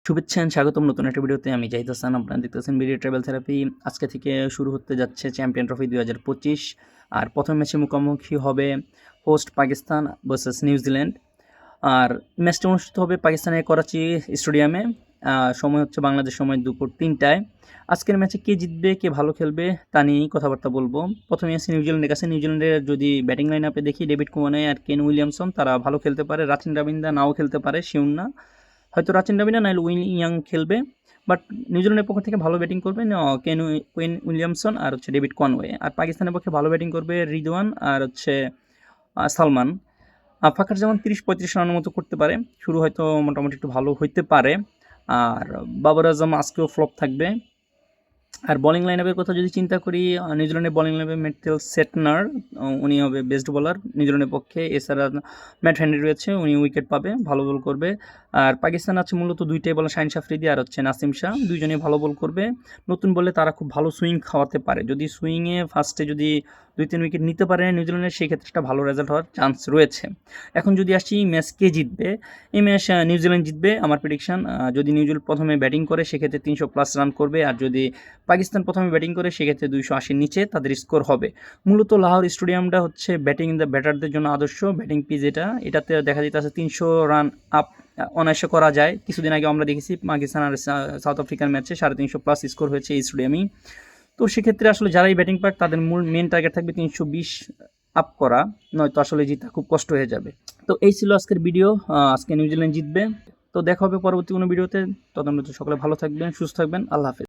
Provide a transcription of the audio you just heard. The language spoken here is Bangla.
শুভেচ্ছা and স্বাগতম নতুন একটা ভিডিওতে। আমি জাহিদ হাসান, আপনারা দেখতেছেন ভিডিও ট্রাভেল থেরাপি। আজকে থেকে শুরু হতে যাচ্ছে চ্যাম্পিয়ন ট্রফি 2025। আর প্রথম ম্যাচে মুখোমুখি হবে হোস্ট পাকিস্তান ভার্সেস নিউজিল্যান্ড। আর ম্যাচটা অনুষ্ঠিত হবে পাকিস্তানের করাচি স্টেডিয়ামে। সময় হচ্ছে বাংলাদেশ সময় দুপুর 3টায়। আজকের ম্যাচে কে জিতবে, কে ভালো খেলবে তা নিয়েই কথাবার্তা বলবো। প্রথমে আছে নিউজিল্যান্ডের কাছে। নিউজিল্যান্ডের যদি ব্যাটিং লাইন আপে দেখি, ডেভিড কুমানে আর কেন উইলিয়ামসন তারা ভালো খেলতে পারে। রাচিন রাবিন্দা নাও খেলতে পারে, শিউন না, হয়তো রাচিন রাবিনা নাইলে উইন ইয়াং খেলবে। বাট নিউজিল্যান্ডের পক্ষ থেকে ভালো ব্যাটিং করবে কেন উইলিয়ামসন আর হচ্ছে ডেভিড কনওয়ে। আর পাকিস্তানের পক্ষে ভালো ব্যাটিং করবে রিদওয়ান আর হচ্ছে সালমান। ফাখার যেমন 30-35 রানের মতো করতে পারে। শুরু হয়তো মোটামুটি একটু ভালো হইতে পারে। আর বাবর আজম আজকেও ফ্লপ থাকবে। আর বোলিং লাইনআপের কথা যদি চিন্তা করি, নিউজিল্যান্ডের বোলিং লাইনআপে ম্যাটেল সেটনার, উনি হবে বেস্ট বোলার নিউজিল্যান্ডের পক্ষে। এছাড়া ম্যাট হেনরি রয়েছে, উনি উইকেট পাবে, ভালো বল করবে। আর পাকিস্তান আছে মূলত দুইটাই বলার, শাহিন আফ্রিদি আর হচ্ছে নাসিম শাহ, দুইজনেই ভালো বল করবে। নতুন বলে তারা খুব ভালো সুইং খাওয়াতে পারে। যদি সুইংয়ে ফার্স্টে যদি 2-3 উইকেট নিতে পারে নিউজিল্যান্ডের, সেক্ষেত্রে একটা ভালো রেজাল্ট হওয়ার চান্স রয়েছে। এখন যদি আসি ম্যাচ কে জিতবে, এই ম্যাচ নিউজিল্যান্ড জিতবে আমার প্রেডিকশান। যদি নিউজিল্যান্ড প্রথমে ব্যাটিং করে সেক্ষেত্রে 300+ রান করবে। আর যদি পাকিস্তান প্রথমে ব্যাটিং করে সেক্ষেত্রে 280-র নিচে তাদের স্কোর হবে। মূলত লাহোর স্টেডিয়ামটা হচ্ছে ব্যাটিং দ্য ব্যাটারদের জন্য আদর্শ ব্যাটিং পিচ। এটাতে দেখা যেতেছে 300 রান আপ অনায়াসে করা যায়। কিছুদিন আগে আমরা দেখেছি পাকিস্তান আর সাউথ আফ্রিকার ম্যাচে 350+ স্কোর হয়েছে এই স্টেডিয়ামেই। তো সেক্ষেত্রে আসলে যারাই ব্যাটিং পাক তাদের মূল মেন টার্গেট থাকবে 320 আপ করা, নয়তো আসলে জিতা খুব কষ্ট হয়ে যাবে। তো এই ছিল আজকের ভিডিও। আজকে নিউজিল্যান্ড জিতবে। তো দেখা হবে পরবর্তী কোনো ভিডিওতে। ততক্ষণ সকলে ভালো থাকবেন, সুস্থ থাকবেন। আল্লাহ হাফেজ।